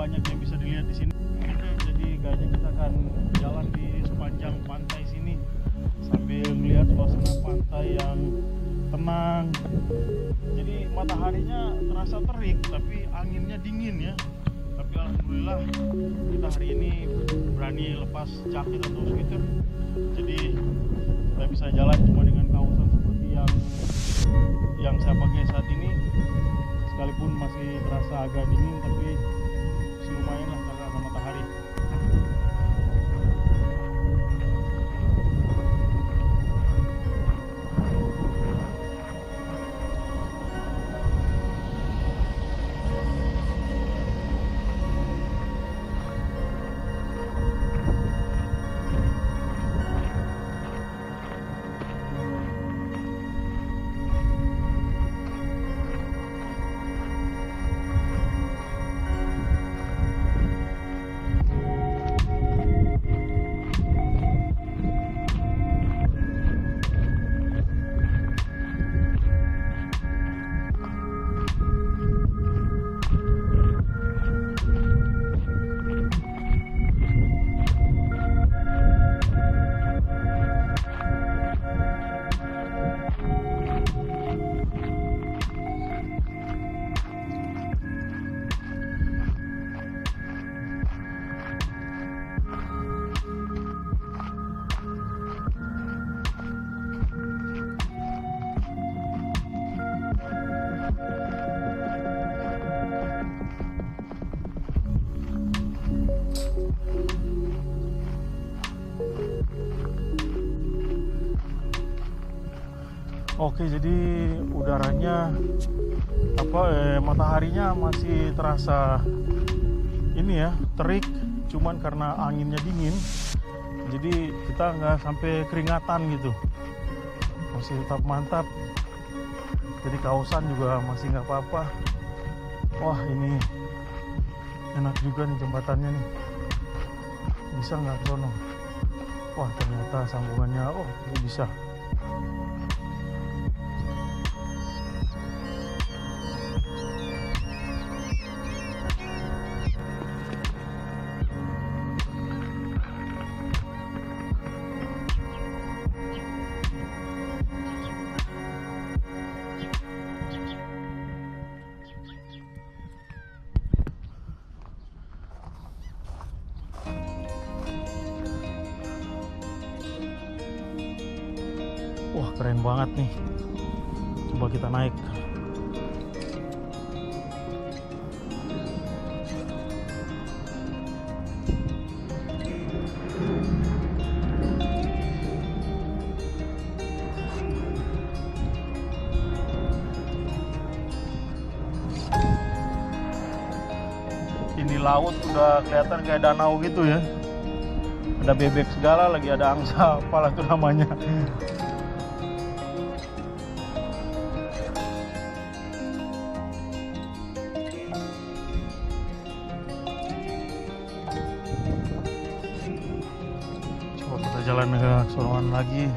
banyak yang bisa dilihat di sini. Jadi kayaknya kita akan jalan di sepanjang pantai sini sambil melihat suasana pantai yang tenang. Jadi mataharinya terasa terik tapi anginnya dingin ya. Tapi alhamdulillah kita hari ini berani lepas jaket atau sweater. Jadi kita bisa jalan cuma dengan kaosan seperti yang saya pakai saat ini. Sekalipun masih terasa agak dingin tapi masih lumayan lah karena ada matahari. Oke, jadi udaranya mataharinya masih terasa ini ya, terik, cuman karena anginnya dingin. Jadi kita nggak sampai keringatan gitu. Masih tetap mantap. Jadi kaosan juga masih nggak apa-apa. Wah, ini enak juga nih jembatannya nih. Bisa nggak ke sono? Wah, ternyata sambungannya ini bisa. Wah, keren banget nih. Coba kita naik. Ini laut udah kelihatan kayak danau gitu ya. Ada bebek segala, lagi ada angsa, apalah itu namanya. Coba kita jalan ke sonoan lagi.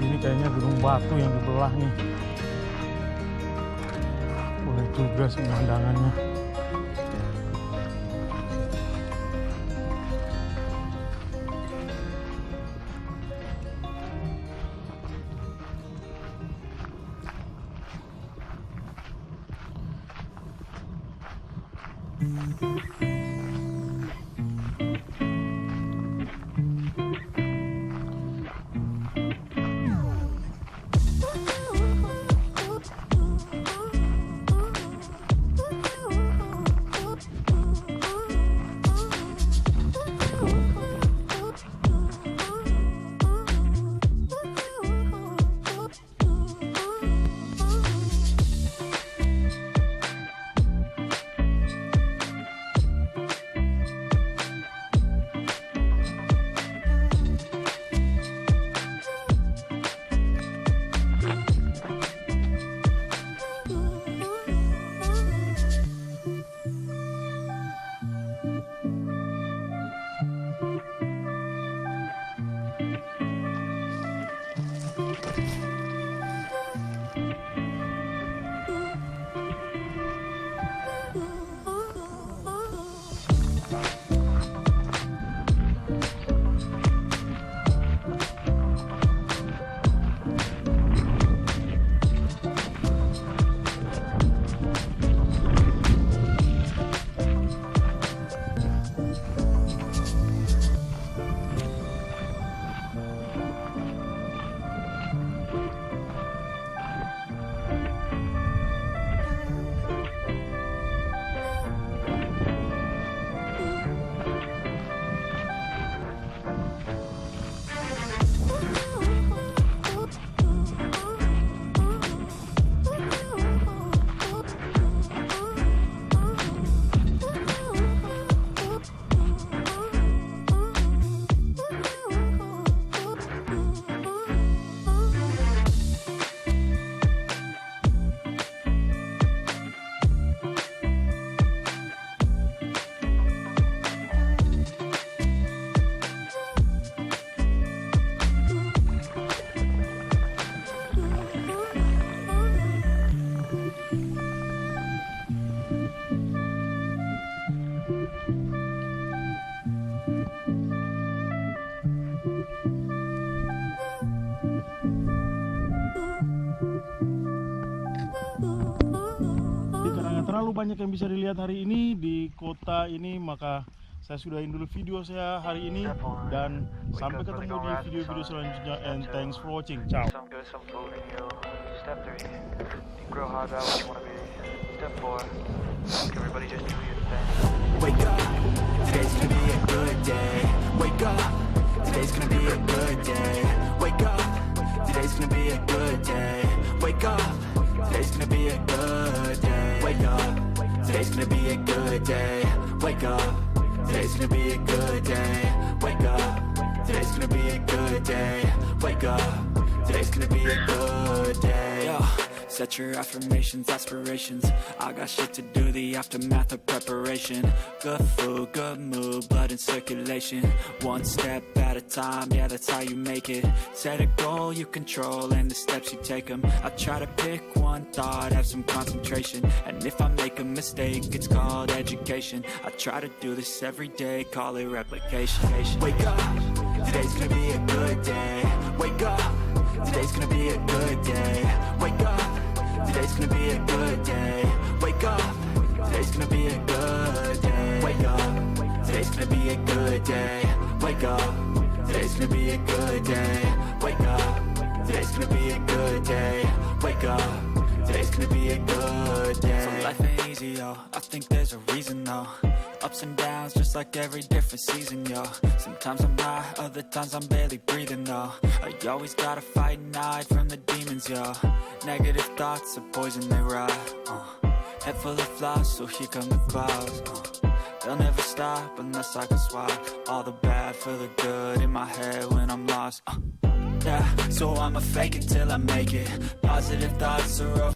ini kayaknya gunung batu yang dibelah nih. Boleh juga sih pemandangannya. Terlalu banyak yang bisa dilihat hari ini di kota ini, maka saya sudahin dulu video saya hari ini dan sampai ketemu di video-video selanjutnya, and thanks for watching. Ciao. Wake up, today's gonna be a good day. Wake up, today's gonna be a good day. Wake up, today's gonna be a good day. Wake up, today's gonna be a good day. Wake up, today's gonna be a good day. Wake up, today's gonna be a good day. Wake up, today's gonna be a good day. Wake up, today's gonna be a good day. Yo. Set your affirmations, aspirations. I got shit to do, the aftermath of preparation. Good food, good mood, blood in circulation. One step at a time, yeah, that's how you make it. Set a goal you control and the steps you take them. I try to pick one thought, have some concentration. And if I make a mistake, it's called education. I try to do this every day, call it replication. Wake up, today's gonna be a good day. Wake up, today's gonna be a good day. Wake up, today's gonna be a good day. Wake up, today's gonna be a good day. Wake up, today's gonna be a good day. Wake up, today's gonna be a good day. Wake up, today's gonna be a good day. Wake up, today's gonna be a good day. So life ain't easy, yo, I think there's a reason though. Ups and downs, just like every different season, yo. Sometimes I'm high, other times I'm barely breathing, though. I always gotta fight and hide from the demons, yo. Negative thoughts are poison, they rot. Head full of flies, so here come the clouds. They'll never stop unless I can swap all the bad for the good in my head when I'm lost. Yeah, so I'ma fake it till I make it. Positive thoughts are